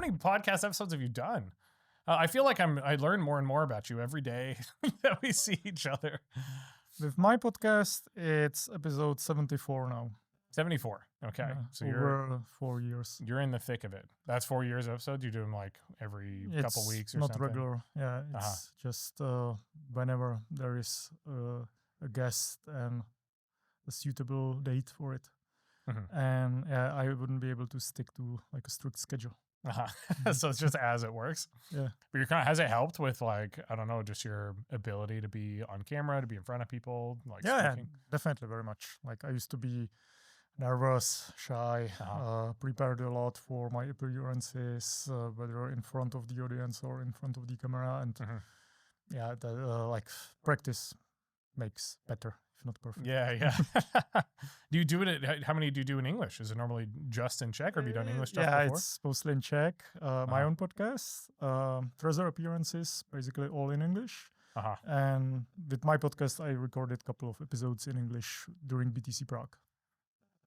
many podcast episodes have you done? I feel like I learn more and more about you every day that we see each other. With my podcast, it's episode 74 now. 74. Okay. Yeah, So over 4 years. you're in the thick of it. That's 4 years episodes. You do them like every couple weeks or not something? regular. Yeah, it's just whenever there is a guest and a suitable date for it. Mm-hmm. And yeah, I wouldn't be able to stick to like a strict schedule. So it's just as it works. Yeah. But you're has it helped with like, I don't know, just your ability to be on camera, to be in front of people, like speaking? Definitely very much. Like I used to be nervous, shy, prepared a lot for my appearances, whether in front of the audience or in front of the camera. And like practice makes better, if not perfect. Yeah. Do you do it? How many do you do in English? Is it normally just in Czech, or have you done English stuff before? Yeah, it's mostly in Czech. My own podcast, Trezor appearances, basically all in English. And with my podcast, I recorded a couple of episodes in English during BTC Prague.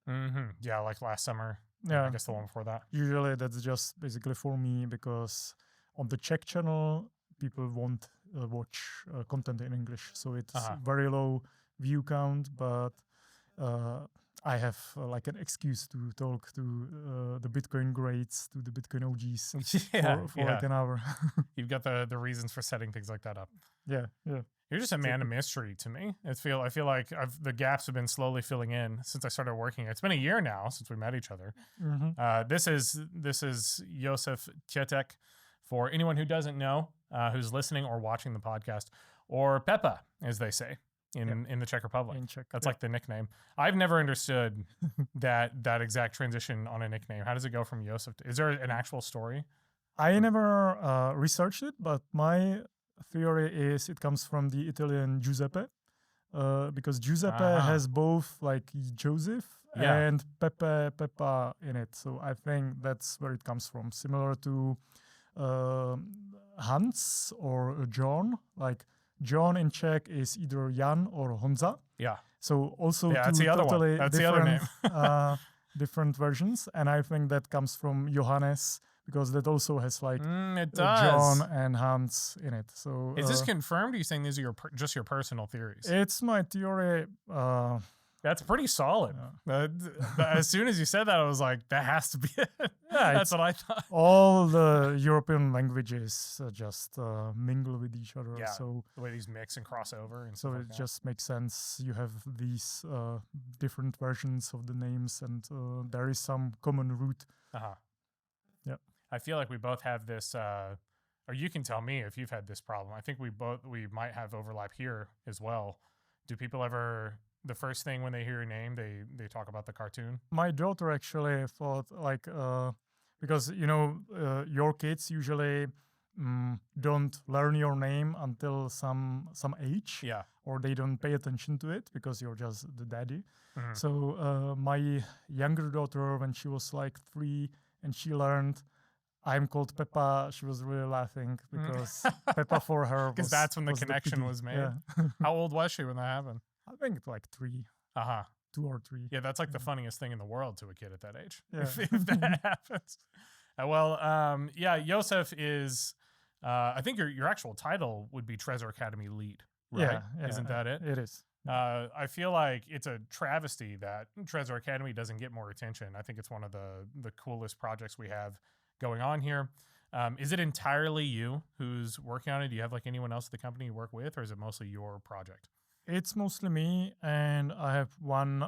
Mm-hmm. Yeah, like last summer. Yeah, I guess the one before that. Usually that's just basically for me, because on the Czech channel, people won't watch content in English. So it's very low view count, but I have like an excuse to talk to the Bitcoin greats, to the Bitcoin OGs for like an hour. You've got the reasons for setting things like that up. Yeah. You're just a man of mystery to me. I feel like the gaps have been slowly filling in since I started working. It's been a year now since we met each other. Mm-hmm. This is Josef Tětek. For anyone who doesn't know, who's listening or watching the podcast, or Pepa, as they say in the Czech Republic. In Czech, That's like the nickname. I've never understood that exact transition on a nickname. How does it go from Josef? Is there an actual story? I never researched it, but my theory is it comes from the Italian Giuseppe, because Giuseppe has both like Joseph and Peppa in it. So I think that's where it comes from. Similar to Hans or John. Like John in Czech is either Jan or Honza. Yeah. So also that's the other totally one. That's the other name. different versions. And I think that comes from Johannes, because that also has like John and Hans in it. So is this confirmed? Or are you saying these are just your personal theories? It's my theory. That's pretty solid. As soon as you said that, I was like, that has to be it. Yeah, that's what I thought. All the European languages just mingle with each other. Yeah, so the way these mix and cross over. And so it just makes sense. You have these different versions of the names, and there is some common root. Yeah. I feel like we both have this, or you can tell me if you've had this problem. I think we might have overlap here as well. Do people ever... The first thing when they hear your name, they talk about the cartoon? My daughter actually thought like, because, your kids usually don't learn your name until some age. Yeah. Or they don't pay attention to it because you're just the daddy. Mm-hmm. So my younger daughter, when she was like 3 and she learned I'm called Peppa, she was really laughing because Peppa for her was... Because that's when the connection was made. Yeah. How old was she when that happened? I think it's like 3. 2 or 3. Yeah, that's like the funniest thing in the world to a kid at that age. Yeah. If that happens. Josef is, I think your actual title would be Trezor Academy Lead, right? Yeah. Isn't that it? It is. I feel like it's a travesty that Trezor Academy doesn't get more attention. I think it's one of the coolest projects we have going on here. Is it entirely you who's working on it? Do you have like anyone else at the company you work with, or is it mostly your project? It's mostly me, and I have one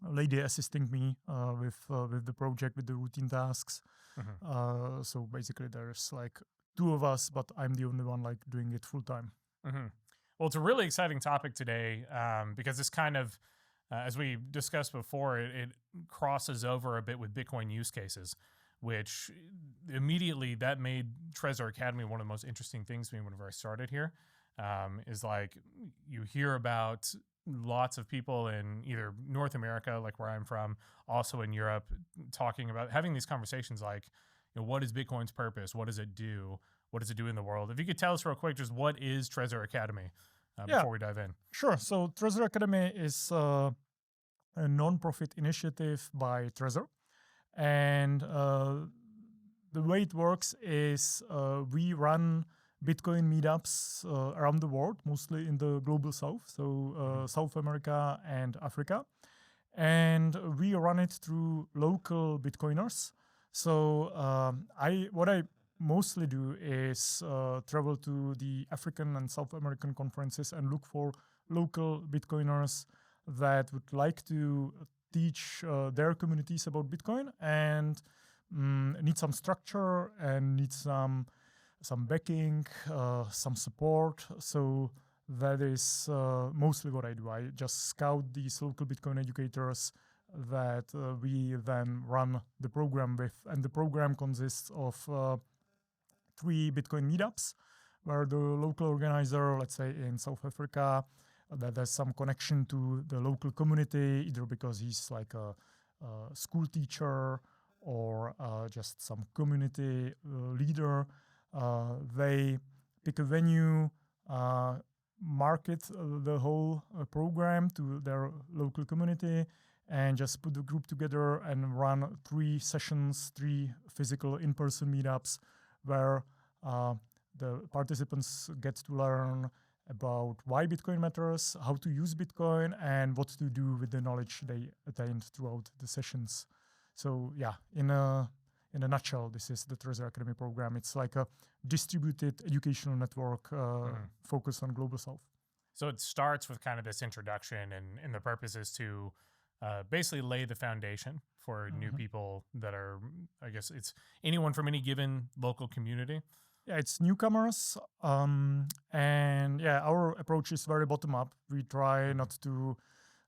lady assisting me with the project, with the routine tasks. Mm-hmm. So basically, there's like 2 of us, but I'm the only one like doing it full time. Mm-hmm. Well, it's a really exciting topic today because this kind of, as we discussed before, it crosses over a bit with Bitcoin use cases, which immediately that made Trezor Academy one of the most interesting things to me whenever I started here. Is like you hear about lots of people in either North America, like where I'm from, also in Europe, talking about having these conversations like, what is Bitcoin's purpose? What does it do? What does it do in the world? If you could tell us real quick, just what is Trezor Academy before we dive in? Sure. So Trezor Academy is a non-profit initiative by Trezor. And the way it works is we run Bitcoin meetups around the world, mostly in the global south, so South America and Africa. And we run it through local Bitcoiners. So what I mostly do is travel to the African and South American conferences and look for local Bitcoiners that would like to teach their communities about Bitcoin and need some structure and need some backing, some support. So that is mostly what I do. I just scout these local Bitcoin educators that we then run the program with. And the program consists of 3 Bitcoin meetups where the local organizer, let's say in South Africa, that has some connection to the local community, either because he's like a school teacher or just some community leader. They pick a venue, market the whole program to their local community, and just put the group together and run 3 sessions, 3 physical in-person meetups where the participants get to learn about why Bitcoin matters, how to use Bitcoin, and what to do with the knowledge they attained throughout the sessions. So yeah, in a nutshell, this is the Trezor Academy program. It's like a distributed educational network focused on Global South. So it starts with kind of this introduction, and the purpose is to basically lay the foundation for new people that are, I guess it's anyone from any given local community. Yeah, it's newcomers. And yeah, our approach is very bottom up. We try not to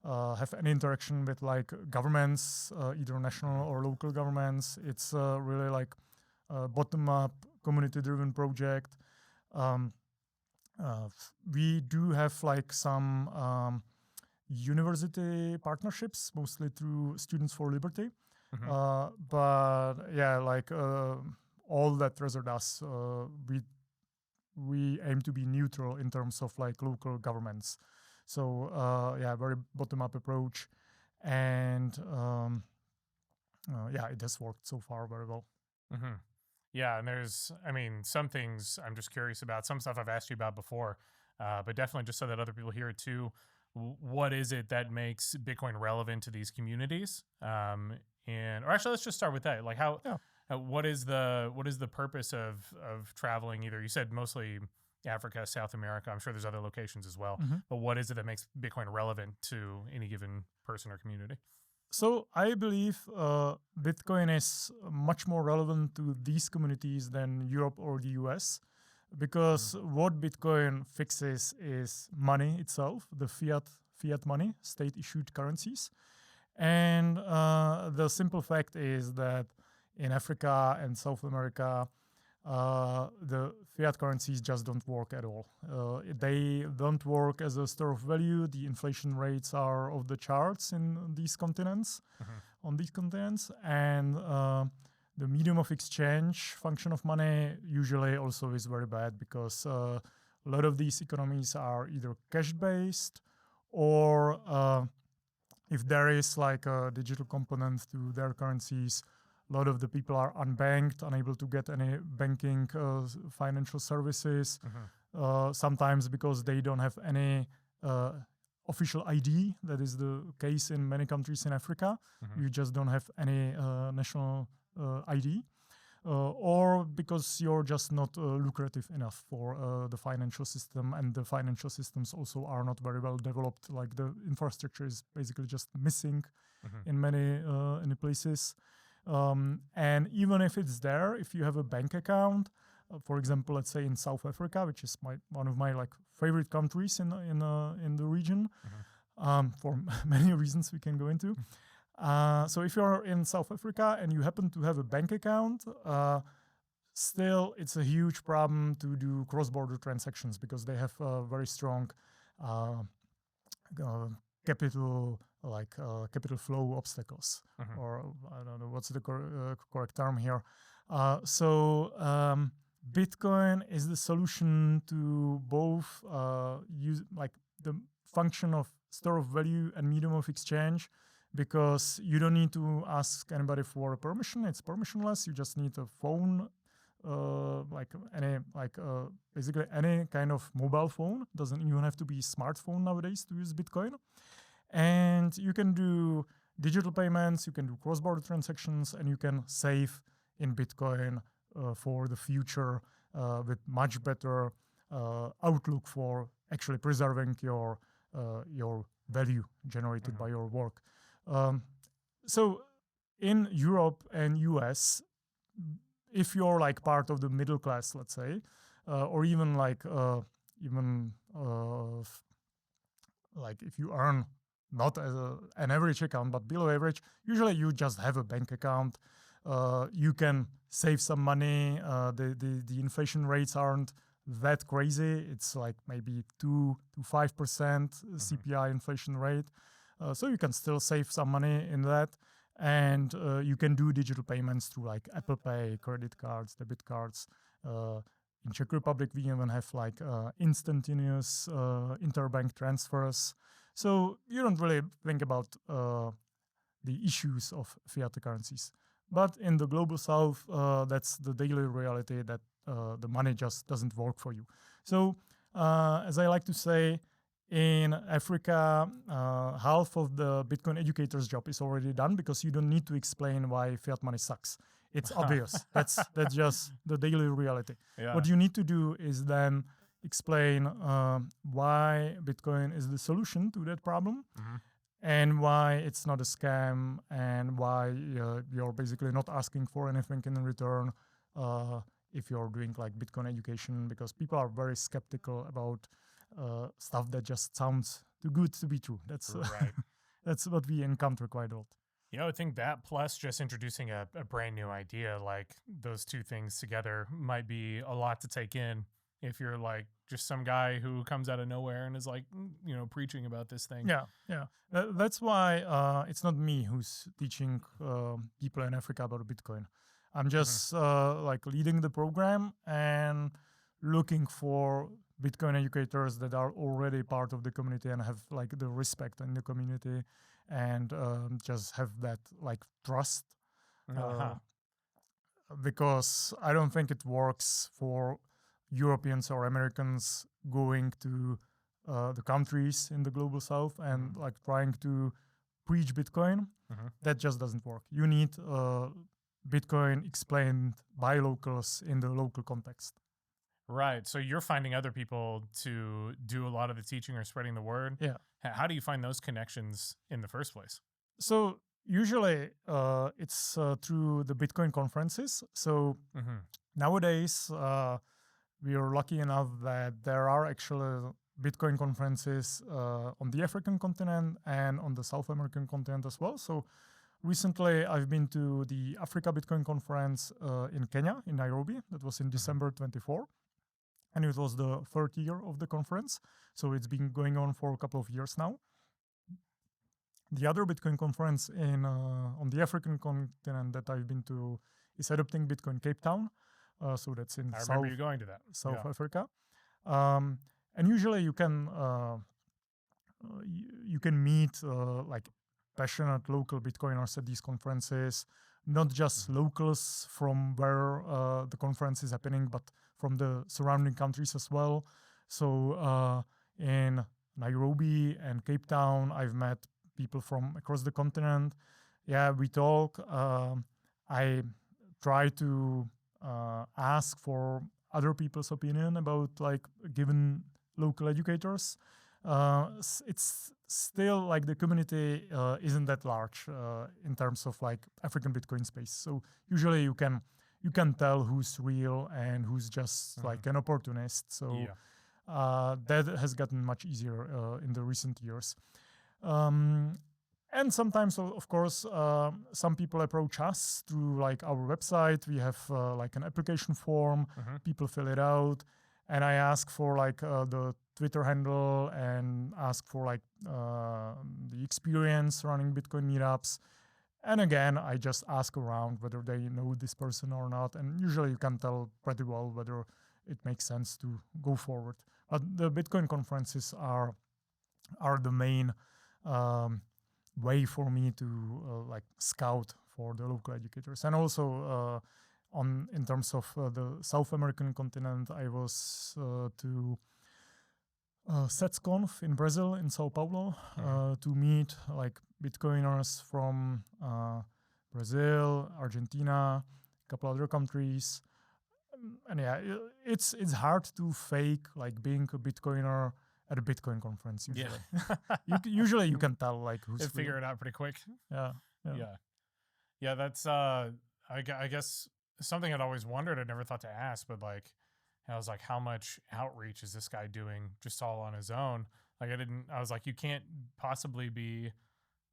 have any interaction with like governments, either national or local governments. It's really like a bottom up community driven project. We do have like some university partnerships, mostly through Students for Liberty. But yeah, like all that Trezor does, we aim to be neutral in terms of like local governments. So yeah, very bottom-up approach, and yeah, it has worked so far very well. Yeah, and there's, I mean, some things I'm just curious about, some stuff I've asked you about before, but definitely just so that other people hear it too. What is it that makes Bitcoin relevant to these communities? Or actually, let's just start with that. Like, what is the purpose of traveling? Either you said mostly Africa, South America. I'm sure there's other locations as well. But what is it that makes Bitcoin relevant to any given person or community? So I believe Bitcoin is much more relevant to these communities than Europe or the US, because what Bitcoin fixes is money itself, the fiat money, state-issued currencies. And the simple fact is that in Africa and South America, the fiat currencies just don't work at all. They don't work as a store of value. The inflation rates are off the charts in these continents, on these continents, and the medium of exchange function of money usually also is very bad, because a lot of these economies are either cash-based, or if there is like a digital component to their currencies, a lot of the people are unbanked, unable to get any banking financial services, sometimes because they don't have any official ID. That is the case in many countries in Africa. You just don't have any national ID. Or because you're just not lucrative enough for the financial system, and the financial systems also are not very well developed. Like the infrastructure is basically just missing in many places. And even if it's there, if you have a bank account, for example, let's say in South Africa, which is one of my like favorite countries in the region, for many reasons we can go into. So if you're in South Africa and you happen to have a bank account, still it's a huge problem to do cross-border transactions, because they have very strong capital flow obstacles, or I don't know what's the correct term here. So Bitcoin is the solution to both use like the function of store of value and medium of exchange, because you don't need to ask anybody for a permission. It's permissionless. You just need a phone, basically any kind of mobile phone. Doesn't even have to be smartphone nowadays to use Bitcoin. And you can do digital payments, you can do cross-border transactions, and you can save in Bitcoin for the future with much better outlook for actually preserving your value generated by your work. So in Europe and US, if you're like part of the middle class, let's say, or even like if you earn not as an average account, but below average, usually you just have a bank account. You can save some money. The inflation rates aren't that crazy. It's like maybe 2 to 5% CPI inflation rate. So you can still save some money in that. And you can do digital payments through like Apple Pay, credit cards, debit cards. In Czech Republic, we even have like instantaneous interbank transfers. So you don't really think about the issues of fiat currencies. But in the global south, that's the daily reality that the money just doesn't work for you. So as I like to say, in Africa, half of the Bitcoin educator's job is already done because you don't need to explain why fiat money sucks. It's obvious. That's just the daily reality. Yeah. What you need to do is then explain why Bitcoin is the solution to that problem, and why it's not a scam, and why you're basically not asking for anything in return if you're doing like Bitcoin education, because people are very skeptical about stuff that just sounds too good to be true. That's right. That's what we encounter quite a lot. I would think that plus just introducing a brand new idea, like those two things together might be a lot to take in if you're like just some guy who comes out of nowhere and is like, preaching about this thing. Yeah. That's why it's not me who's teaching people in Africa about Bitcoin. I'm just like leading the program and looking for Bitcoin educators that are already part of the community and have like the respect in the community and just have that like trust. Because I don't think it works for Europeans or Americans going to the countries in the global south and like trying to preach Bitcoin. That just doesn't work. You need Bitcoin explained by locals in the local context. Right. So you're finding other people to do a lot of the teaching or spreading the word. Yeah. How do you find those connections in the first place? So usually it's through the Bitcoin conferences. So nowadays we are lucky enough that there are actually Bitcoin conferences on the African continent and on the South American continent as well. So recently I've been to the Africa Bitcoin conference in Kenya, in Nairobi. That was in December 24. And it was the third year of the conference. So it's been going on for a couple of years now. The other Bitcoin conference on the African continent that I've been to is Adopting Bitcoin Cape Town. So that's in remember you going to that. South Africa. And usually you can meet like passionate local Bitcoiners at these conferences, not just locals from where the conference is happening, but from the surrounding countries as well. So in Nairobi and Cape Town, I've met people from across the continent. Yeah, we talk. I try to ask for other people's opinion about like given local educators. It's still like the community isn't that large in terms of like African Bitcoin space. So usually you can tell who's real and who's just like an opportunist. So that has gotten much easier in the recent years. And sometimes, of course, some people approach us through like our website. We have like an application form. People fill it out, and I ask for like the Twitter handle and ask for like the experience running Bitcoin meetups. And again, I just ask around whether they know this person or not. And usually you can tell pretty well whether it makes sense to go forward. But the Bitcoin conferences are the main way for me to like scout for the local educators. And also in terms of the South American continent, I was to SETSConf in Brazil, in Sao Paulo, to meet like Bitcoiners from Brazil, Argentina, a couple other countries. And yeah, it's hard to fake like being a Bitcoiner at a Bitcoin conference usually. Yeah. Usually you can tell like who's figure it out pretty quick. Yeah. That's I guess something I'd always wondered. I never thought to ask, but like I was like, how much outreach is this guy doing just all on his own? Like I was like, you can't possibly be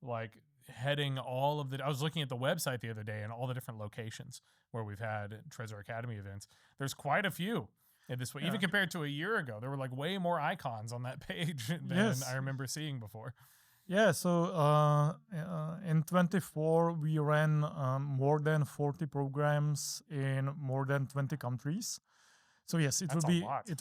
like heading all of the. I was looking at the website the other day and all the different locations where we've had Trezor Academy events. There's quite a few in this way, even compared to a year ago. There were like way more icons on that page than I remember seeing before. Yeah, so in 24 we ran more than 40 programs in more than 20 countries. So yes, it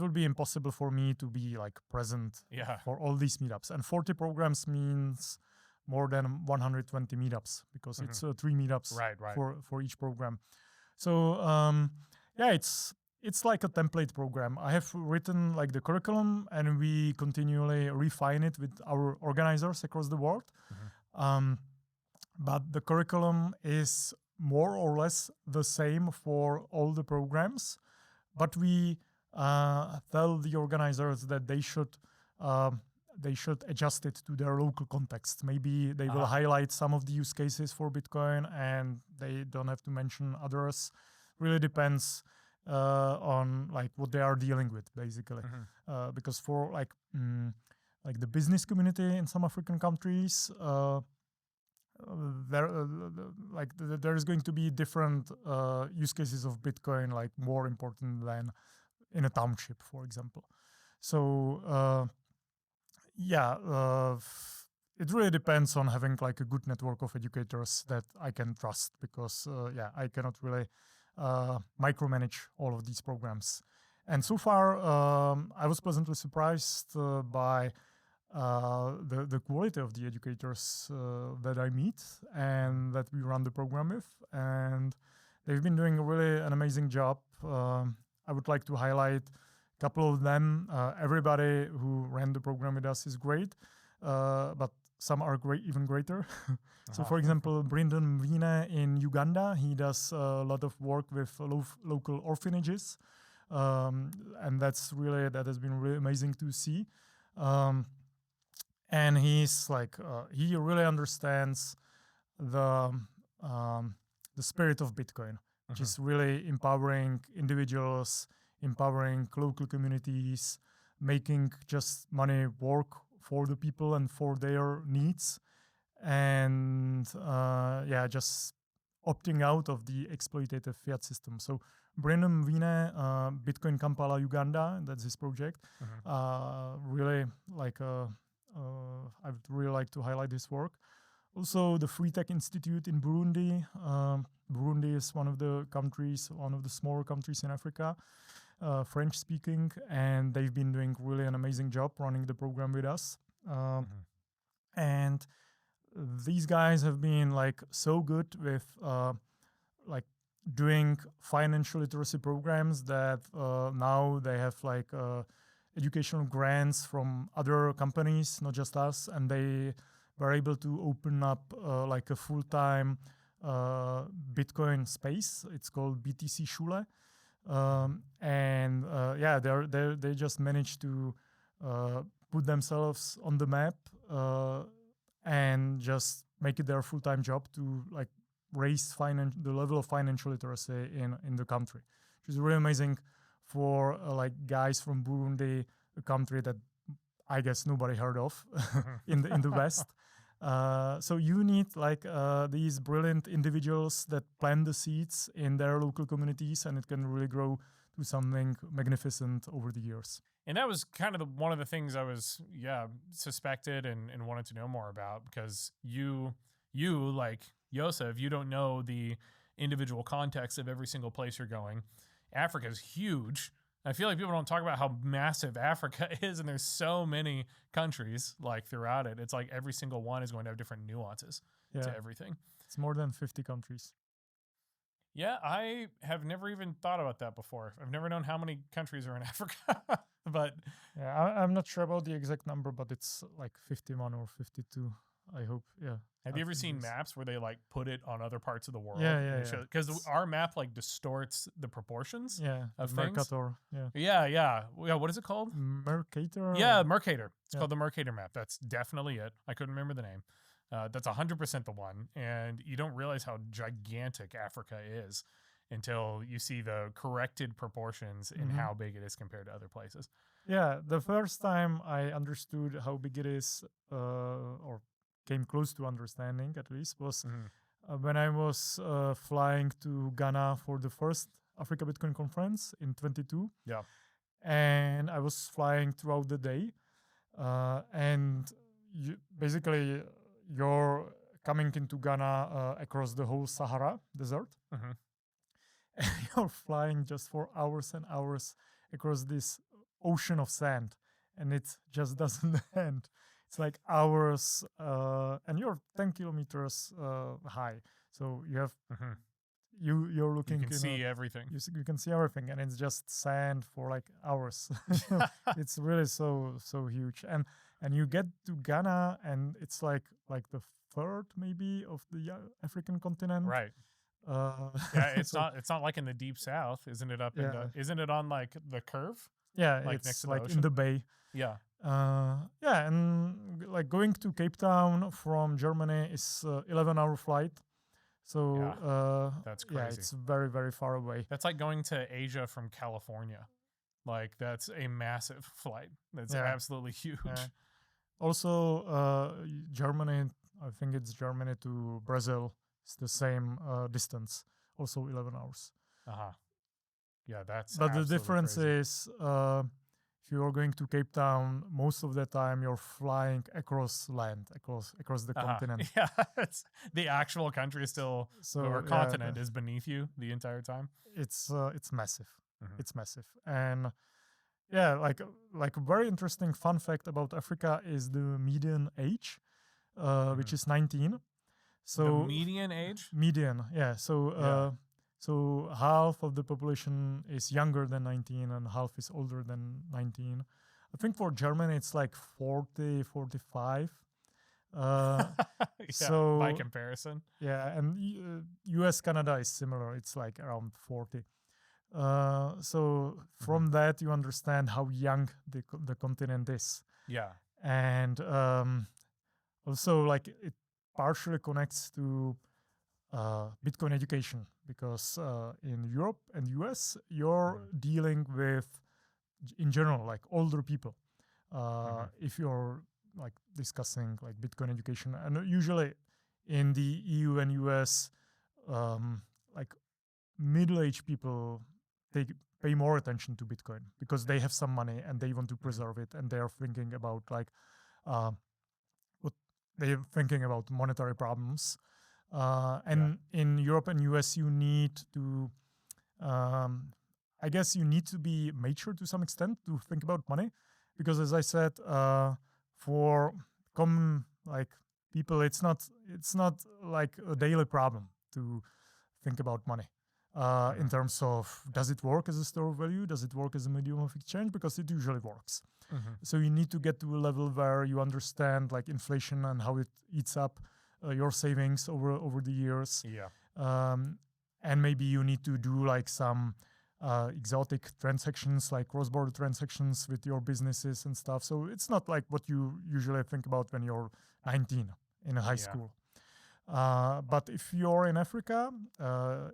will be impossible for me to be like present for all these meetups. And 40 programs means more than 120 meetups because it's 3 meetups for each program. So it's like a template program. I have written like the curriculum and we continually refine it with our organizers across the world. But the curriculum is more or less the same for all the programs. But we tell the organizers that they should adjust it to their local context. Maybe they will highlight some of the use cases for Bitcoin and they don't have to mention others. Really depends on like what they are dealing with, basically. Because for like the business community in some African countries, there is going to be different use cases of Bitcoin, like more important than in a township, for example. So it really depends on having like a good network of educators that I can trust, because I cannot really micromanage all of these programs. And so far, I was pleasantly surprised by the quality of the educators that I meet and that we run the program with. And they've been doing really an amazing job. I would like to highlight a couple of them. Everybody who ran the program with us is great, but some are even greater. So, for example, Brendan Wiener in Uganda, he does a lot of work with local orphanages. And that has been really amazing to see. And he's like, he really understands the spirit of Bitcoin, which is really empowering individuals, empowering local communities, making just money work for the people and for their needs, and just opting out of the exploitative fiat system. So Brendan Wiener, Bitcoin Kampala, Uganda, that's his project. Really like I would really like to highlight this work. Also, the Free Tech Institute in Burundi. Burundi is one of the smaller countries in Africa, French-speaking, and they've been doing really an amazing job running the program with us. And these guys have been like so good with like doing financial literacy programs that now they have like educational grants from other companies, not just us, and they were able to open up like a full-time Bitcoin space. It's called BTC Schule, and they just managed to put themselves on the map and just make it their full-time job to like raise the level of financial literacy in the country, which is really amazing for like guys from Burundi, a country that I guess nobody heard of in the West. So you need like these brilliant individuals that plant the seeds in their local communities, and it can really grow to something magnificent over the years. And that was kind of one of the things I was suspected and wanted to know more about, because you like Josef, you don't know the individual context of every single place you're going. Africa is huge. I feel like people don't talk about how massive Africa is, and there's so many countries like throughout it. It's like every single one is going to have different nuances to everything. It's more than 50 countries. Yeah, I have never even thought about that before. I've never known how many countries are in Africa, but I'm not sure about the exact number, but it's like 51 or 52. I hope. Yeah. Have you ever seen maps where they like put it on other parts of the world? Yeah. Because our map like distorts the proportions. Yeah. Of Mercator. things. Yeah. What is it called? Mercator. Yeah, Mercator. It's called the Mercator map. That's definitely it. I couldn't remember the name. That's 100% the one. And you don't realize how gigantic Africa is until you see the corrected proportions and how big it is compared to other places. Yeah. The first time I understood how big it is, or came close to understanding at least, was when I was flying to Ghana for the first Africa Bitcoin conference in 22. Yeah. And I was flying throughout the day. And basically, you're coming into Ghana across the whole Sahara Desert. And you're flying just for hours and hours across this ocean of sand. And it just doesn't end. It's like hours, and you're 10 kilometers high. So you have you're looking. You can see everything. You can see everything, and it's just sand for like hours. It's really so huge, and you get to Ghana, and it's like the third maybe of the African continent. Right. Yeah, it's not like in the deep south, isn't it? Isn't it on like the curve? Yeah, like it's next to like the in the bay. Yeah. And like going to Cape Town from Germany is 11-hour flight. So that's crazy. Yeah, it's very, very far away. That's like going to Asia from California. Like that's a massive flight. That's absolutely huge. Yeah. Also, Germany, I think it's Germany to Brazil. It's the same distance. Also 11 hours. Yeah, that's. But the difference crazy. is, if you are going to Cape Town, most of the time you're flying across land, across the continent. Yeah, the actual country is still, or continent is beneath you the entire time. It's massive. It's massive. And yeah, like a very interesting fun fact about Africa is the median age, which is 19. So the median age? Median, yeah. So half of the population is younger than 19 and half is older than 19. I think for Germany it's like 40, 45. So by comparison. Yeah, and US, Canada is similar. It's like around 40. So from that you understand how young the continent is. Yeah. And also like it partially connects to Bitcoin education, because in Europe and US, you're dealing with, in general, like older people. If you're like discussing like Bitcoin education, and usually in the EU and US, like middle-aged people pay more attention to Bitcoin because they have some money and they want to preserve it, and they are thinking about like what they are thinking about monetary problems. And in Europe and US, you need to, I guess you need to be mature to some extent to think about money, because as I said, for common like people, it's not like a daily problem to think about money. In terms of, does it work as a store of value? Does it work as a medium of exchange? Because it usually works. So you need to get to a level where you understand like inflation and how it eats up your savings over the years. And maybe you need to do like some exotic transactions, like cross-border transactions with your businesses and stuff. So it's not like what you usually think about when you're 19 in a high school. But if you're in Africa,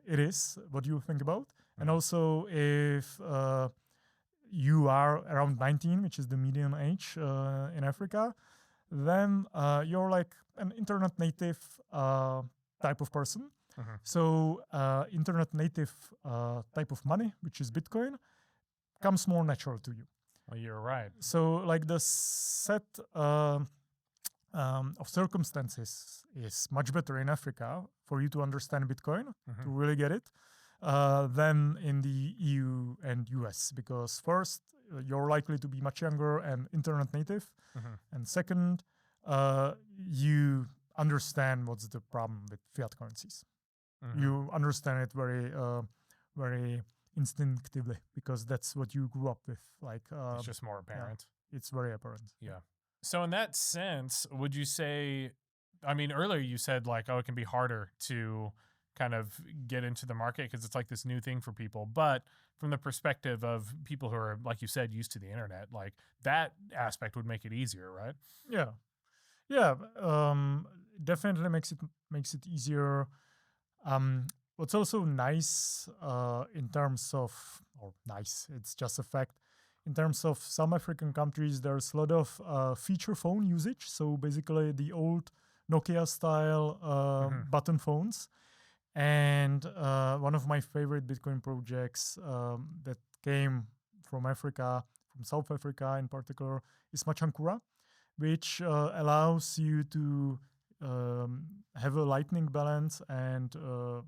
it is what you think about. And also if you are around 19, which is the median age in Africa, then you're like an internet native type of person. So internet native type of money, which is Bitcoin, comes more natural to you. Well, you're right. So like the set of circumstances is much better in Africa for you to understand Bitcoin, to really get it. than in the EU and US, because first, you're likely to be much younger and internet native. And second, you understand what's the problem with fiat currencies. You understand it very instinctively, because that's what you grew up with. Like it's just more apparent. Yeah, it's very apparent. Yeah. So in that sense, would you say, I mean, earlier you said like, oh, it can be harder to kind of get into the market because it's like this new thing for people. But from the perspective of people who are, like you said, used to the internet, like that aspect would make it easier, right? Yeah. Yeah. Definitely makes it easier. What's also nice in terms of, or nice, it's just a fact, in terms of some African countries, there's a lot of feature phone usage. So basically the old Nokia style button phones. And one of my favorite Bitcoin projects that came from Africa, from South Africa in particular, is Machankura, which allows you to have a Lightning balance and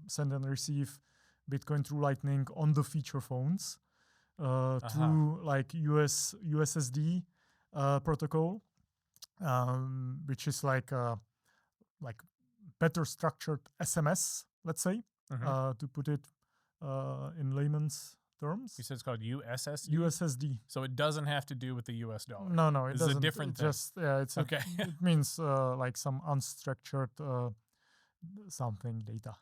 send and receive Bitcoin through Lightning on the feature phones through like USSD protocol, which is like better structured SMS, let's say, to put it in layman's terms. You said it's called USSD? USSD. So it doesn't have to do with the US dollar. No, it doesn't. It's a different thing. Just, yeah, it's okay. It means like some unstructured something data.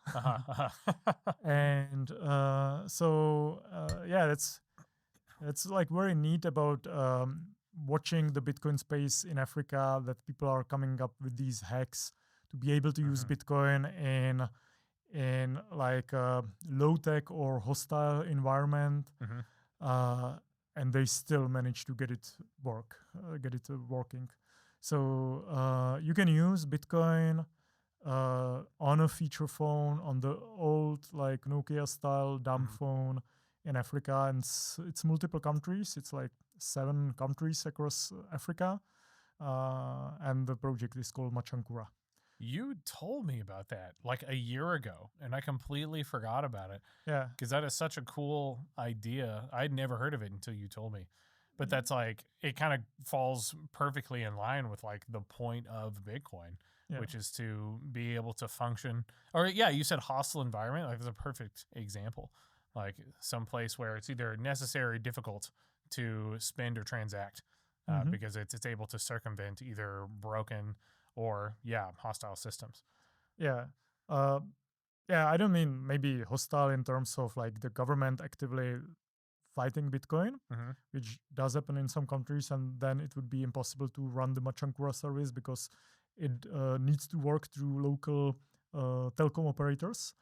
And so, yeah, that's like very neat about watching the Bitcoin space in Africa, that people are coming up with these hacks to be able to use Bitcoin in like a low-tech or hostile environment, and they still manage to get it working. So you can use Bitcoin on a feature phone, on the old like Nokia-style dumb phone in Africa, and it's multiple countries. It's like 7 countries across Africa, and the project is called Machankura. You told me about that like a year ago, and I completely forgot about it. Yeah. Because that is such a cool idea. I'd never heard of it until you told me. But that's like, it kind of falls perfectly in line with like the point of Bitcoin, which is to be able to function. Or yeah, you said hostile environment. Like, it's a perfect example. Like some place where it's either necessary or difficult to spend or transact because it's able to circumvent either broken or hostile systems. Yeah, I don't mean maybe hostile in terms of like the government actively fighting Bitcoin, which does happen in some countries, and then it would be impossible to run the Machankura service because it needs to work through local telecom operators.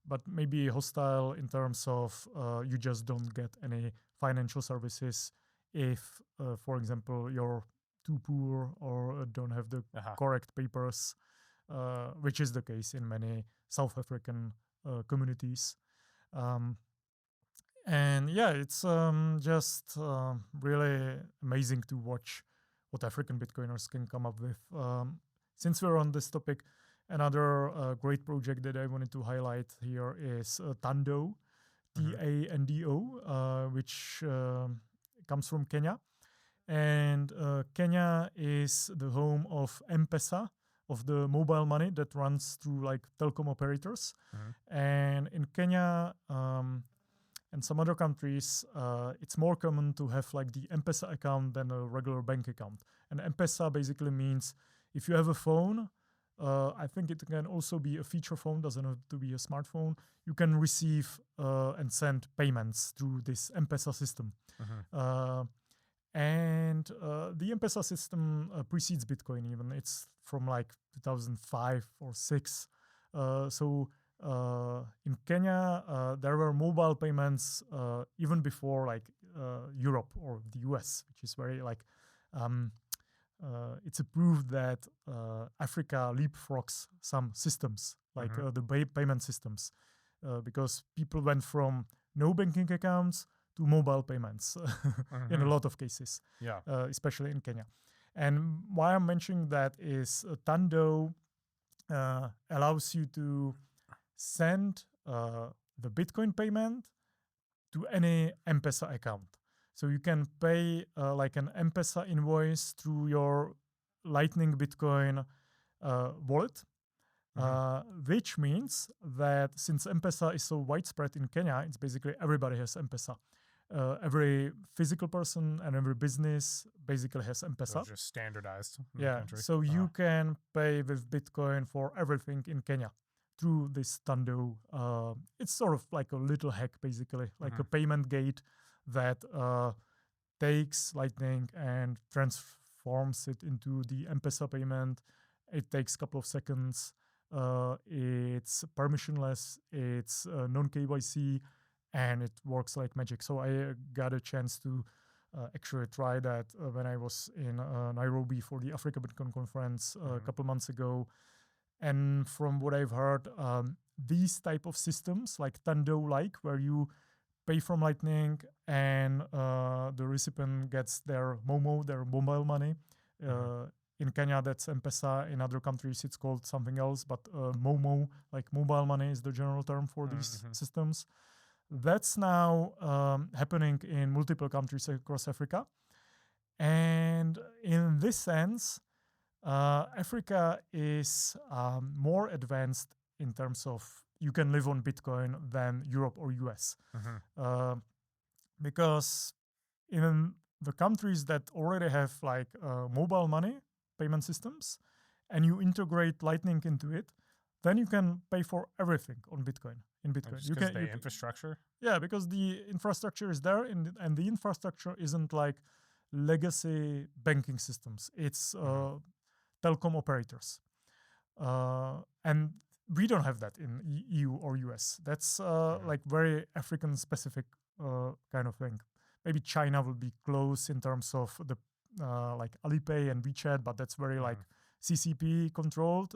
But maybe hostile in terms of you just don't get any financial services if, for example, you're too poor or don't have the correct papers, which is the case in many South African communities. And yeah, it's just really amazing to watch what African Bitcoiners can come up with. Since we're on this topic, another great project that I wanted to highlight here is Tando, Tando, which comes from Kenya. And Kenya is the home of M-Pesa, of the mobile money that runs through like telecom operators. And in Kenya and some other countries, it's more common to have like the M-Pesa account than a regular bank account. And M-Pesa basically means if you have a phone, I think it can also be a feature phone, doesn't have to be a smartphone, you can receive and send payments through this M-Pesa system. And the M-Pesa system precedes Bitcoin even. It's from like 2005 or 6. So in Kenya, there were mobile payments even before like Europe or the US, which is very like, it's a proof that Africa leapfrogs some systems, like the payment systems, because people went from no banking accounts to mobile payments in a lot of cases, especially in Kenya. And why I'm mentioning that is Tando allows you to send the Bitcoin payment to any M-Pesa account. So you can pay like an M-Pesa invoice through your Lightning Bitcoin wallet, which means that since M-Pesa is so widespread in Kenya, it's basically everybody has M-Pesa. Every physical person and every business basically has M-Pesa. So just standardized in the country. So you can pay with Bitcoin for everything in Kenya through this Tando. It's sort of like a little hack, basically, like a payment gate that takes Lightning and transforms it into the M-Pesa payment. It takes a couple of seconds. It's permissionless. It's non-KYC. And it works like magic. So I got a chance to actually try that when I was in Nairobi for the Africa Bitcoin conference a couple months ago. And from what I've heard, these type of systems like Tando-like, where you pay from Lightning and the recipient gets their Momo, their mobile money. In Kenya, that's M-Pesa. In other countries, it's called something else. But Momo, like mobile money, is the general term for these systems. That's now happening in multiple countries across Africa. And in this sense, Africa is more advanced in terms of you can live on Bitcoin than Europe or US. Because in the countries that already have like mobile money payment systems and you integrate Lightning into it, then you can pay for everything on Bitcoin. In Bitcoin, you can the infrastructure. Yeah, because the infrastructure is there, and the infrastructure isn't like legacy banking systems. It's telecom operators, and we don't have that in EU or US. That's like very African specific kind of thing. Maybe China will be close in terms of the like Alipay and WeChat, but that's very like CCP controlled.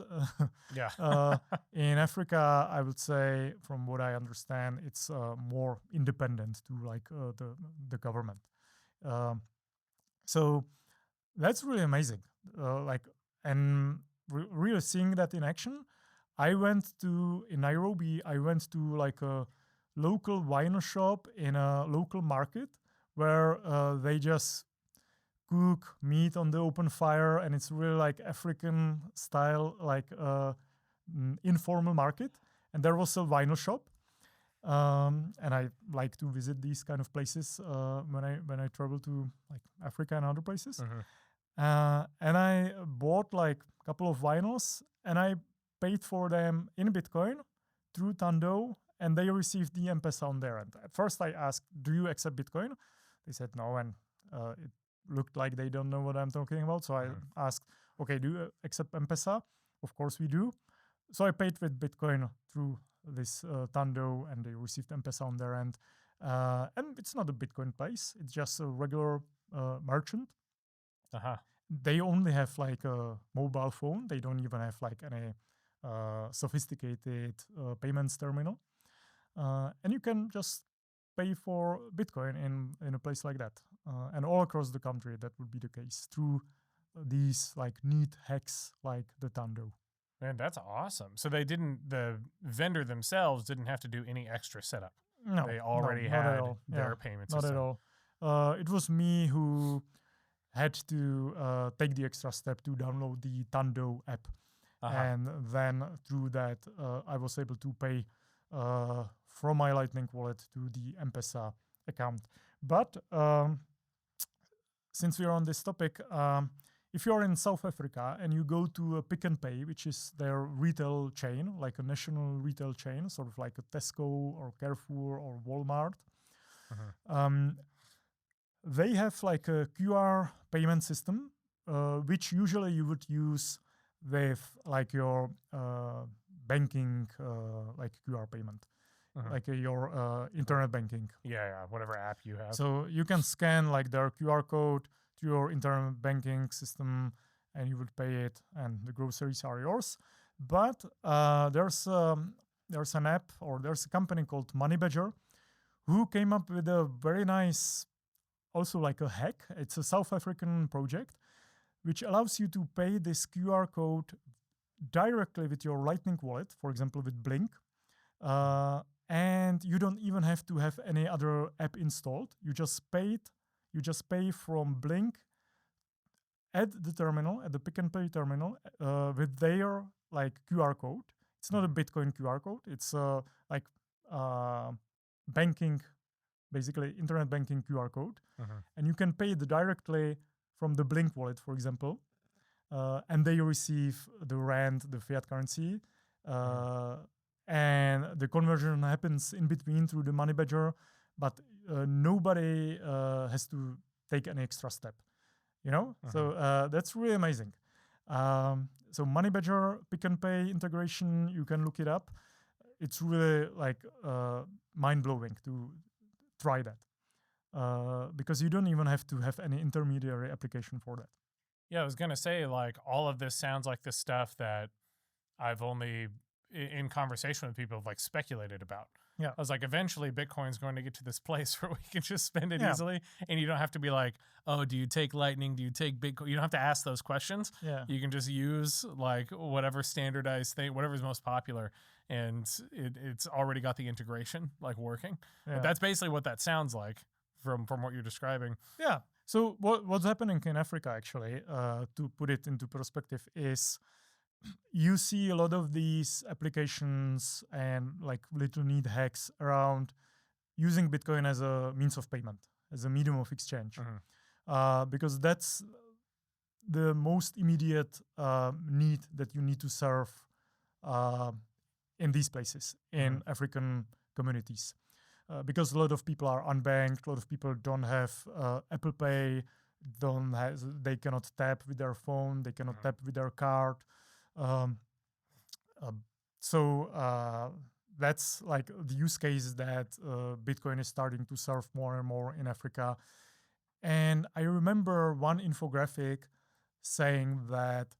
In Africa, I would say, from what I understand, it's more independent to like the government. So that's really amazing. Really seeing that in action. In Nairobi, I went to like a local wine shop in a local market where they just cook meat on the open fire, and it's really like African style, like informal market. And there was a vinyl shop, and I like to visit these kind of places when I travel to like Africa and other places. And I bought like a couple of vinyls, and I paid for them in Bitcoin through Tando, and they received the M-Pesa on their end. At first, I asked, "Do you accept Bitcoin?" They said no, and it looked like they don't know what I'm talking about. So I asked, "Okay, do you accept M-Pesa?" Of course we do. So I paid with Bitcoin through this Tando, and they received M-Pesa on their end. And it's not a Bitcoin place; it's just a regular merchant. They only have like a mobile phone. They don't even have like any sophisticated payments terminal. And you can just pay for Bitcoin in a place like that. And all across the country, that would be the case through these like neat hacks like the Tando. Man, that's awesome. So the vendor themselves didn't have to do any extra setup. No, they already had their payment system. Not at all. It was me who had to take the extra step to download the Tando app. And then through that, I was able to pay from my Lightning wallet to the M-Pesa account. But since we're on this topic, if you're in South Africa and you go to a Pick n Pay, which is their retail chain, like a national retail chain, sort of like a Tesco or Carrefour or Walmart, they have like a QR payment system, which usually you would use with like your banking like QR payment. Like your internet banking. Yeah, whatever app you have. So you can scan like their QR code to your internet banking system, and you would pay it, and the groceries are yours. But there's an app, or there's a company called Money Badger, who came up with a very nice, also like a hack. It's a South African project, which allows you to pay this QR code directly with your Lightning wallet, for example, with Blink. and you don't even have to have any other app installed. You just pay from Blink at the terminal, at the Pick and Pay terminal, with their like QR code. It's not a Bitcoin QR code. It's like banking, basically internet banking QR code, and you can pay it directly from the Blink wallet, for example, and they receive the rand, the fiat currency, and the conversion happens in between through the Money Badger, but nobody has to take any extra step. So that's really amazing. So Money Badger Pick and Pay integration, you can look it up. It's really like mind-blowing to try that, because you don't even have to have any intermediary application for that. Yeah, I was gonna say, like, all of this sounds like the stuff that I've only in conversation with people have like speculated about. Yeah. I was like, eventually Bitcoin's going to get to this place where we can just spend it easily, and you don't have to be like, oh, do you take Lightning? Do you take Bitcoin? You don't have to ask those questions. Yeah. You can just use like whatever standardized thing, whatever's most popular, and it's already got the integration like working. Yeah. That's basically what that sounds like from what you're describing. Yeah. So what's happening in Africa, actually, to put it into perspective, is you see a lot of these applications and like little neat hacks around using Bitcoin as a means of payment, as a medium of exchange, because that's the most immediate need that you need to serve in these places, in African communities. Because a lot of people are unbanked, a lot of people don't have Apple Pay, they cannot tap with their phone, they cannot tap with their card. So that's like the use case that Bitcoin is starting to serve more and more in Africa. And I remember one infographic saying that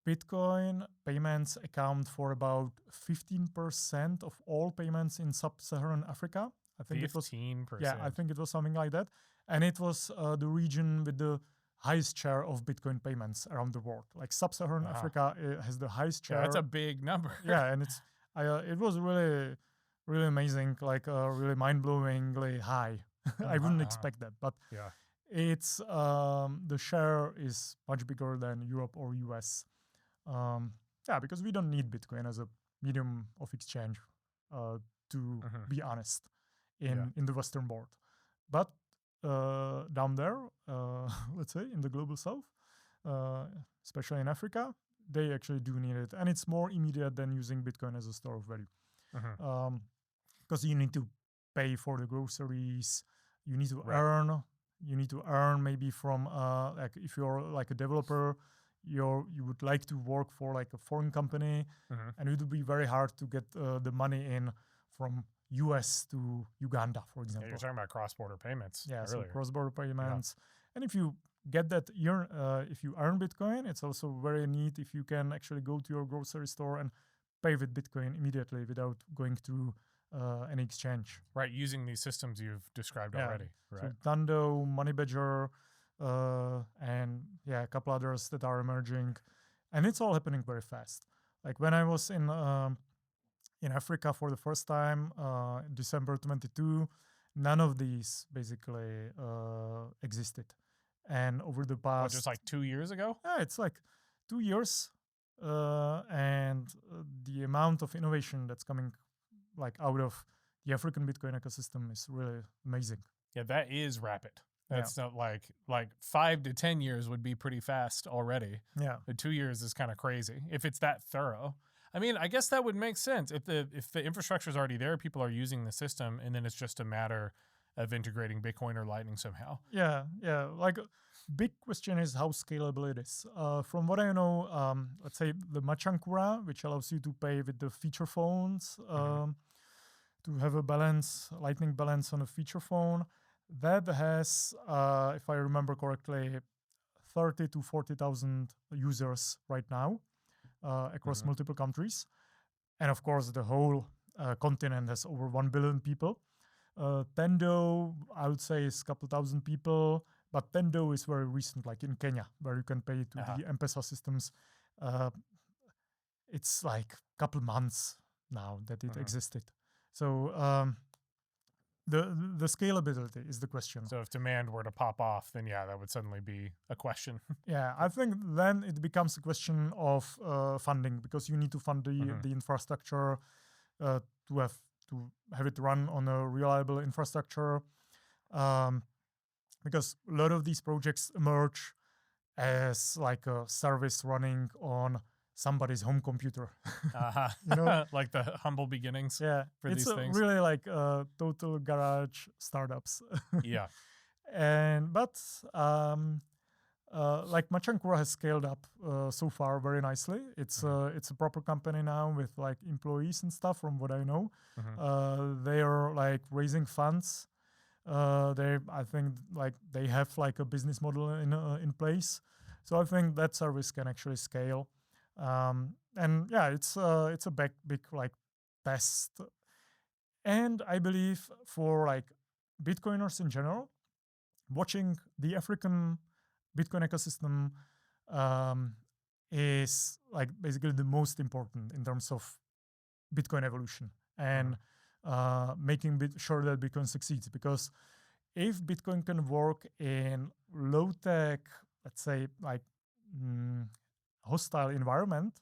Bitcoin payments account for about 15% of all payments in sub-Saharan Africa. I think 15%. I think it was something like that. And it was the region with the highest share of Bitcoin payments around the world. Like sub-Saharan Africa has the highest share. Yeah, that's a big number. Yeah, and it was really, really amazing, like really mind-blowingly high. I wouldn't expect that, but it's the share is much bigger than Europe or US. Because we don't need Bitcoin as a medium of exchange, to be honest, in the Western world. But down there, let's say in the global south, especially in Africa, they actually do need it. And it's more immediate than using Bitcoin as a store of value. Because you need to pay for the groceries, you need to earn maybe from, like if you're like a developer, you would like to work for like a foreign company, and it would be very hard to get the money in from US to Uganda, for example. Yeah, you're talking about cross-border payments. Yeah, so cross-border payments. And if you get that, if you earn Bitcoin, it's also very neat if you can actually go to your grocery store and pay with Bitcoin immediately without going through any exchange. Right, using these systems you've described already. Right. So Tando, Money Badger, and a couple others that are emerging. And it's all happening very fast. Like when I was in Africa for the first time, December 22, none of these basically existed. And over the past... just like 2 years ago? Yeah, it's like 2 years. And the amount of innovation that's coming like out of the African Bitcoin ecosystem is really amazing. Yeah, that is rapid. That's not like 5 to 10 years would be pretty fast already. Yeah. The 2 years is kind of crazy if it's that thorough. I mean, I guess that would make sense if the infrastructure is already there, people are using the system, and then it's just a matter of integrating Bitcoin or Lightning somehow. Yeah. Like, big question is how scalable it is. From what I know, let's say the Machankura, which allows you to pay with the feature phones, to have a Lightning balance on a feature phone, that has, if I remember correctly, 30 to 40,000 users right now. Across multiple countries. And of course, the whole continent has over 1 billion people. Tendo, I would say, is a couple thousand people, but Tendo is very recent, like in Kenya, where you can pay to the M-Pesa systems. It's like a couple months now that it existed. So the scalability is the question. So if demand were to pop off, then yeah, that would suddenly be a question. Yeah, I think then it becomes a question of funding, because you need to fund the infrastructure to have it run on a reliable infrastructure. Because a lot of these projects emerge as like a service running on somebody's home computer. Like the humble beginnings. Yeah, for it's these things. Really like total garage startups. Yeah. But like Machankura has scaled up so far very nicely. It's a proper company now with like employees and stuff. From what I know, they are like raising funds. I think like they have like a business model in place. So I think that service can actually scale. And yeah, it's a big like test. And I believe for like Bitcoiners in general, watching the African Bitcoin ecosystem is like basically the most important in terms of Bitcoin evolution and making sure that Bitcoin succeeds. Because if Bitcoin can work in low tech, let's say like hostile environment,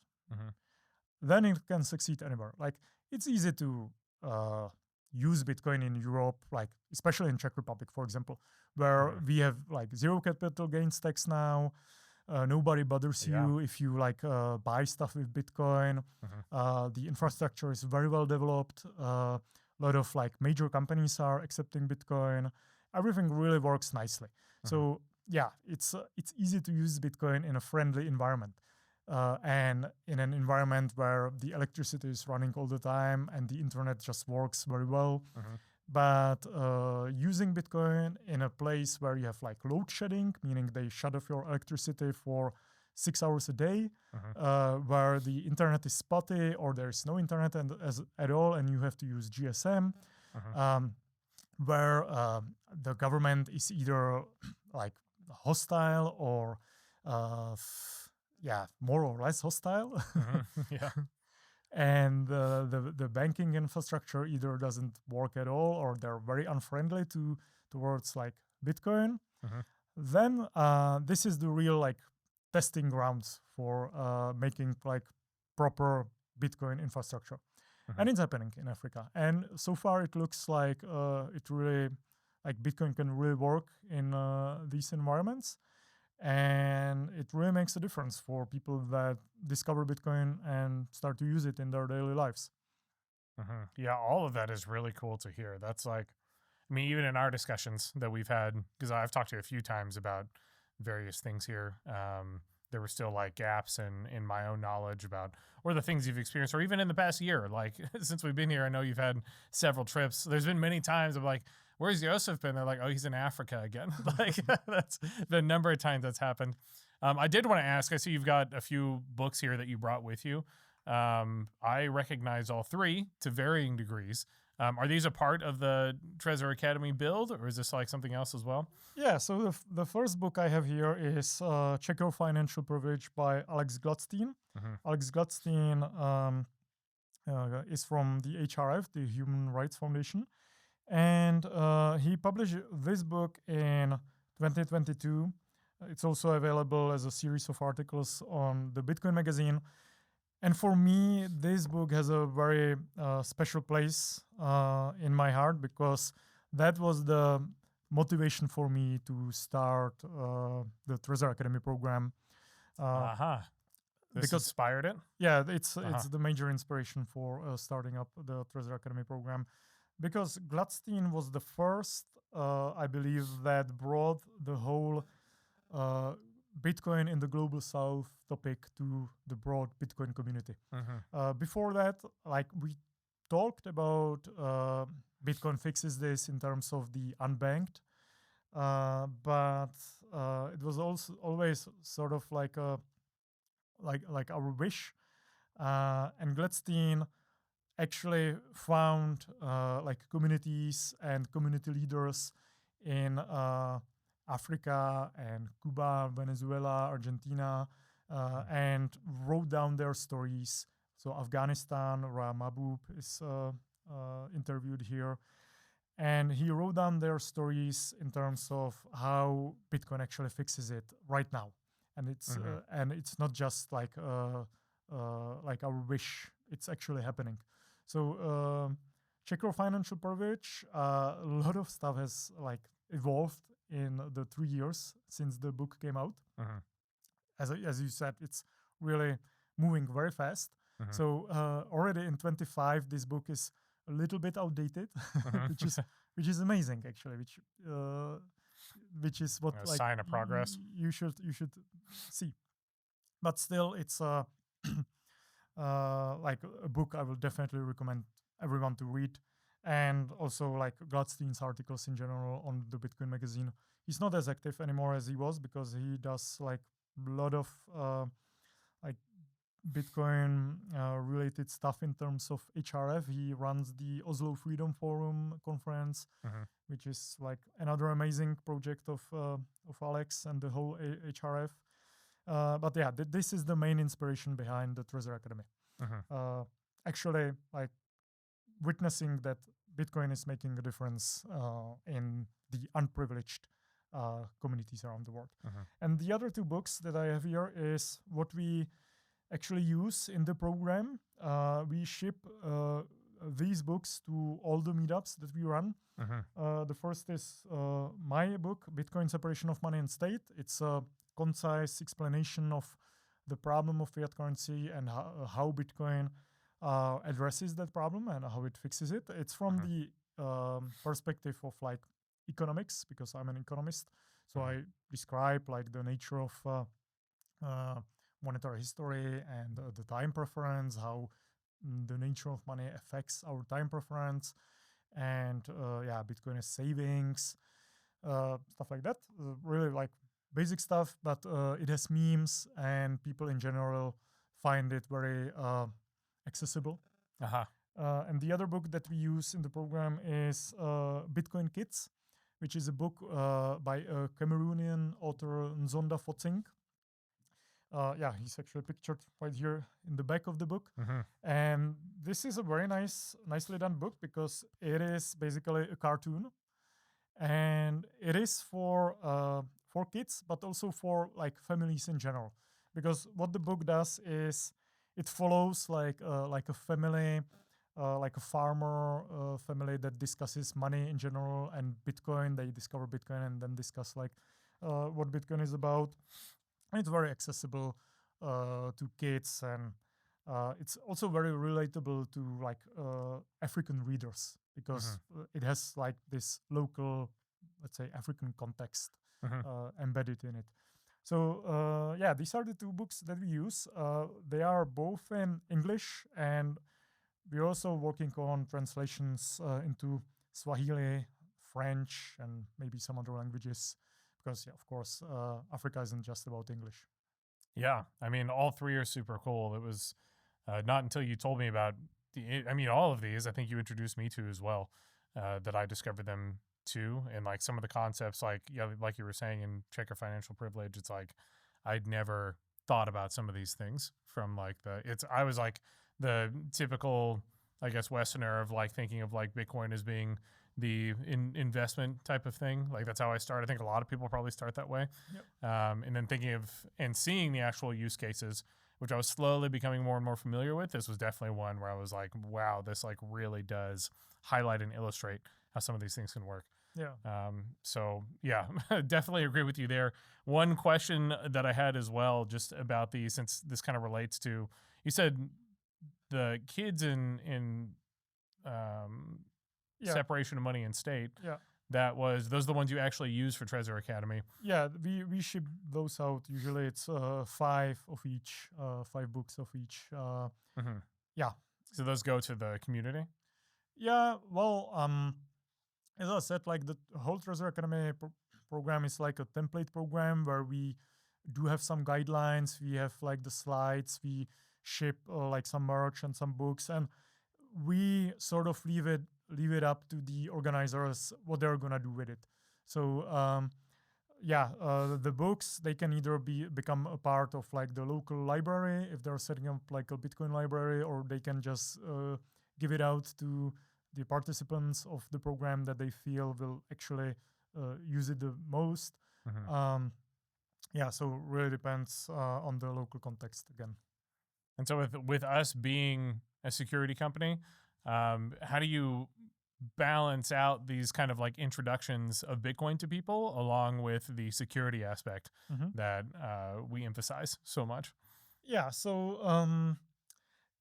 then it can succeed anywhere. Like it's easy to use Bitcoin in Europe, like especially in Czech Republic, for example, where we have like zero capital gains tax now. Nobody bothers you if you like buy stuff with Bitcoin. The infrastructure is very well developed. A lot of like major companies are accepting Bitcoin. Everything really works nicely. So yeah, it's easy to use Bitcoin in a friendly environment. And in an environment where the electricity is running all the time and the internet just works very well. But using Bitcoin in a place where you have like load shedding, meaning they shut off your electricity for 6 hours a day, where the internet is spotty or there's no internet at all, and you have to use GSM, where the government is either like hostile or more or less hostile. And the banking infrastructure either doesn't work at all or they're very unfriendly towards like Bitcoin. Then this is the real like testing grounds for making like proper Bitcoin infrastructure. And it's happening in Africa. And so far it looks like it really like Bitcoin can really work in these environments. And it really makes a difference for people that discover Bitcoin and start to use it in their daily lives. Yeah, all of that is really cool to hear. That's like, I mean, even in our discussions that we've had, because I've talked to you a few times about various things here, there were still like gaps in my own knowledge about, or the things you've experienced, or even in the past year. Like since we've been here, I know you've had several trips. There's been many times I'm like, where's Josef been? They're like, oh, he's in Africa again. Like that's the number of times that's happened. I did want to ask, I see you've got a few books here that you brought with you. I recognize all three to varying degrees. Are these a part of the Trezor Academy build, or is this like something else as well? Yeah, so the first book I have here is Check Your Financial Privilege by Alex Gladstein. Alex Gladstein is from the HRF, the Human Rights Foundation. And he published this book in 2022. It's also available as a series of articles on the Bitcoin magazine. And for me, this book has a very special place in my heart, because that was the motivation for me to start the Trezor Academy program. This inspired it? Yeah, it's the major inspiration for starting up the Trezor Academy program. Because Gladstein was the first, I believe, that brought the whole Bitcoin in the Global South topic to the broad Bitcoin community. Before that, like we talked about Bitcoin fixes this in terms of the unbanked, but it was also always sort of like our wish. And Gladstein actually found like communities and community leaders in Africa and Cuba, Venezuela, Argentina, and wrote down their stories. So Afghanistan, Ra Mahbub is interviewed here. And he wrote down their stories in terms of how Bitcoin actually fixes it right now. And it's not just like our wish, it's actually happening. So check your financial privilege. A lot of stuff has like evolved in the 3 years since the book came out. As you said, it's really moving very fast. So already in 25, this book is a little bit outdated, which is amazing actually. Which is what a sign of progress. You should see. But still, it's like a book I will definitely recommend everyone to read. And also like Gladstein's articles in general on the Bitcoin magazine. He's not as active anymore as he was because he does like a lot of like Bitcoin related stuff in terms of HRF. He runs the Oslo Freedom Forum conference, which is like another amazing project of Alex and the whole HRF. But yeah, this is the main inspiration behind the Trezor Academy. Actually, like witnessing that Bitcoin is making a difference in the unprivileged communities around the world. And the other two books that I have here is what we actually use in the program. We ship these books to all the meetups that we run. The first is my book, Bitcoin Separation of Money and State. It's a concise explanation of the problem of fiat currency and how Bitcoin addresses that problem and how it fixes it. It's from the perspective of like economics, because I'm an economist. So I describe like the nature of monetary history and the time preference, how the nature of money affects our time preference, and Bitcoin is savings, stuff like that. Really like basic stuff, but it has memes and people in general find it very accessible. And the other book that we use in the program is Bitcoin Kids, which is a book by a Cameroonian author, Nzonda Fotsing. He's actually pictured right here in the back of the book. And this is a very nicely done book because it is basically a cartoon. And it is for kids, but also for like families in general. Because what the book does is it follows like a family, like a farmer family that discusses money in general and Bitcoin. They discover Bitcoin and then discuss like what Bitcoin is about. And it's very accessible to kids, and it's also very relatable to like African readers because it has like this local, let's say, African context embedded in it. So these are the two books that we use. They are both in English, and we're also working on translations into Swahili, French, and maybe some other languages. Because, of course, Africa isn't just about English. Yeah, I mean, all three are super cool. It was not until you told me about all of these, I think you introduced me to as well, that I discovered them too. And like some of the concepts, like you were saying in Check Your Financial Privilege, it's like I'd never thought about some of these things from like I was like the typical, I guess, Westerner of like thinking of like Bitcoin as being the investment type of thing. Like that's how I started. I think a lot of people probably start that way. And then thinking of and seeing the actual use cases, which I was slowly becoming more and more familiar with. This was definitely one where I was like, wow, this like really does highlight and illustrate how some of these things can work. So yeah, definitely agree with you there. One question that I had as well, just about these, since this kind of relates to, you said the kids in separation of money and state. Those are the ones you actually use for Trezor Academy. Yeah, we ship those out. Usually it's 5 of each, 5 books of each. So those go to the community? Yeah, well, as I said, like the whole Trezor Academy program is like a template program where we do have some guidelines. We have like the slides. We ship like some merch and some books, and we sort of leave it up to the organizers what they're gonna do with it. So the books, they can either become a part of like the local library if they're setting up like a Bitcoin library, or they can just give it out to the participants of the program that they feel will actually use it the most. So really depends on the local context again. And so with us being a security company, how do you balance out these kind of like introductions of Bitcoin to people along with the security aspect that we emphasize so much? Yeah, so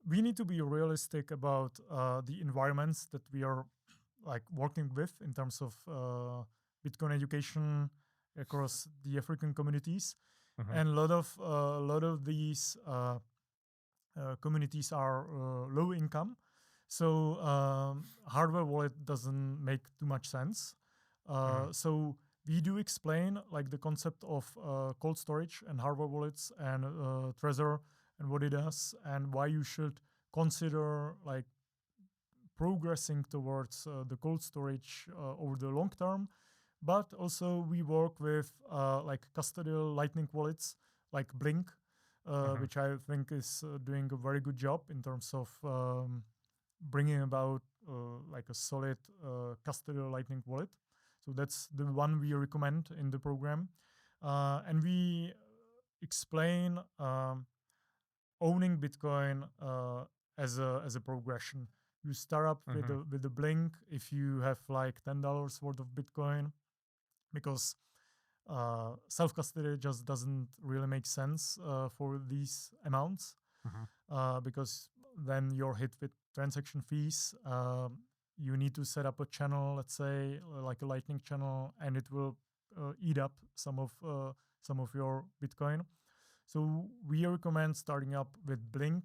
we need to be realistic about the environments that we are like working with in terms of Bitcoin education across the African communities, and a lot of these communities are low income, so hardware wallet doesn't make too much sense. So we do explain like the concept of cold storage and hardware wallets and Trezor and what it does and why you should consider like progressing towards the cold storage over the long term. But also we work with like custodial Lightning wallets like Blink, which I think is doing a very good job in terms of bringing about like a solid custodial Lightning wallet. So that's the one we recommend in the program. And we explain owning Bitcoin as a progression. You start up with the Blink if you have like $10 worth of Bitcoin, because self-custody just doesn't really make sense for these amounts, because then you're hit with transaction fees. You need to set up a channel, let's say like a Lightning channel, and it will eat up some of your Bitcoin. So we recommend starting up with Blink,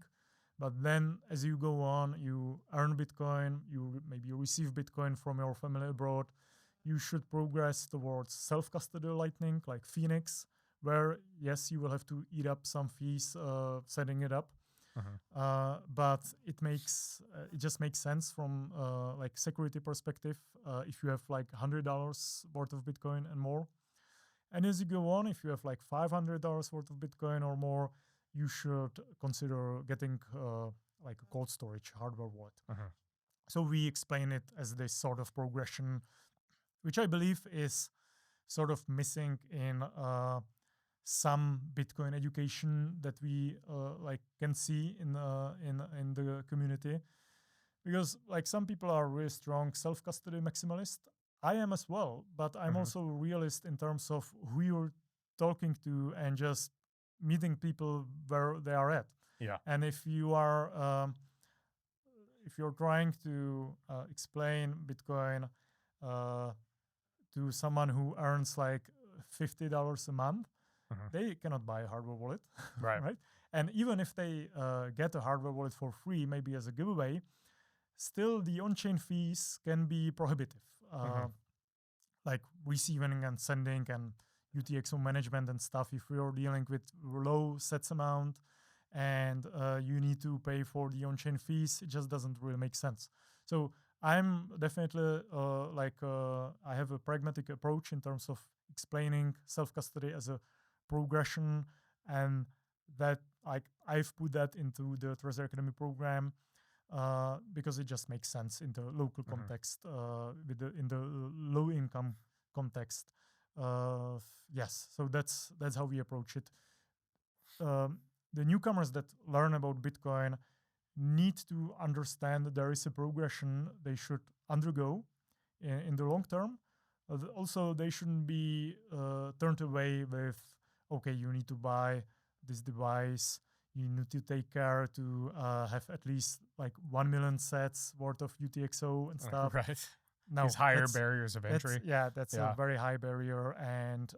but then as you go on, you earn Bitcoin, you maybe receive Bitcoin from your family abroad. You should progress towards self-custodial Lightning like Phoenix, where yes, you will have to eat up some fees setting it up. But it just makes sense from like security perspective if you have like $100 worth of Bitcoin and more. And as you go on, if you have like $500 worth of Bitcoin or more, you should consider getting like a cold storage hardware wallet. So we explain it as this sort of progression, which I believe is sort of missing in some Bitcoin education that we like can see in the community, because like some people are really strong self-custody maximalist. I am as well, but I'm also a realist in terms of who you're talking to and just meeting people where they are at. Yeah. And if you are if you're trying to explain Bitcoin to someone who earns like $50 a month, they cannot buy a hardware wallet, right? And even if they get a hardware wallet for free, maybe as a giveaway, still the on-chain fees can be prohibitive, like receiving and sending and UTXO management and stuff. If you're dealing with low sets amount and you need to pay for the on-chain fees, it just doesn't really make sense. So I'm definitely I have a pragmatic approach in terms of explaining self-custody as a progression, and that I've put that into the Trezor Academy program because it just makes sense in the local context, in the low income context. Yes, so that's how we approach it. The newcomers that learn about Bitcoin need to understand that there is a progression they should undergo in the long term. Also, they shouldn't be turned away with, okay, you need to buy this device, you need to take care to have at least like 1 million sets worth of UTXO and stuff. Right. No, these higher barriers of entry. That's a very high barrier, and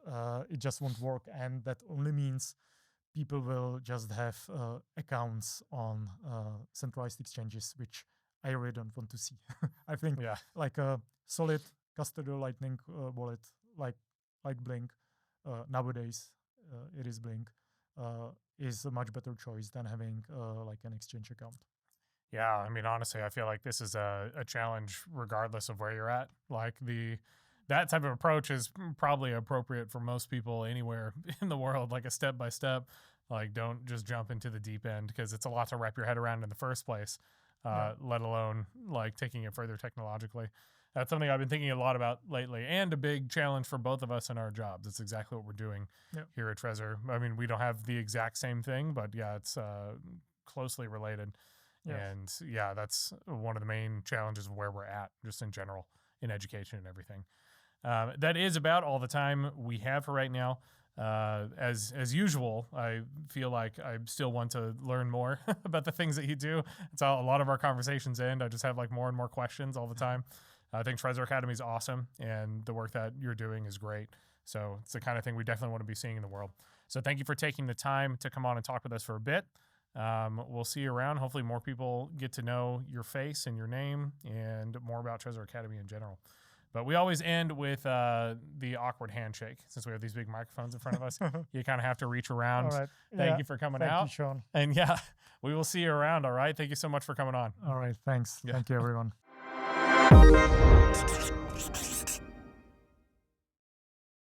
it just won't work. And that only means people will just have accounts on centralized exchanges, which I really don't want to see. I think like a solid custodial Lightning wallet, like Blink, nowadays it is Blink, is a much better choice than having like an exchange account. Yeah, I mean, honestly, I feel like this is a challenge regardless of where you're at. Like that type of approach is probably appropriate for most people anywhere in the world, like a step-by-step. Like, don't just jump into the deep end because it's a lot to wrap your head around in the first place. let alone like taking it further technologically. That's something I've been thinking a lot about lately, and a big challenge for both of us in our jobs. It's exactly what we're doing here at Trezor. I mean, we don't have the exact same thing, but yeah, it's closely related. Yes. And yeah, that's one of the main challenges of where we're at just in general in education and everything. That is about all the time we have for right now. As usual, I feel like I still want to learn more about the things that you do. It's how a lot of our conversations end. I just have like more and more questions all the time. I think Trezor Academy is awesome, and the work that you're doing is great. So it's the kind of thing we definitely want to be seeing in the world. So thank you for taking the time to come on and talk with us for a bit. We'll see you around. Hopefully more people get to know your face and your name and more about Trezor Academy in general. But we always end with the awkward handshake. Since we have these big microphones in front of us, you kind of have to reach around. All right. Thank you for coming out. Thank you, Sean. And yeah, we will see you around. All right. Thank you so much for coming on. All right. Thanks. Yeah. Thank you, everyone.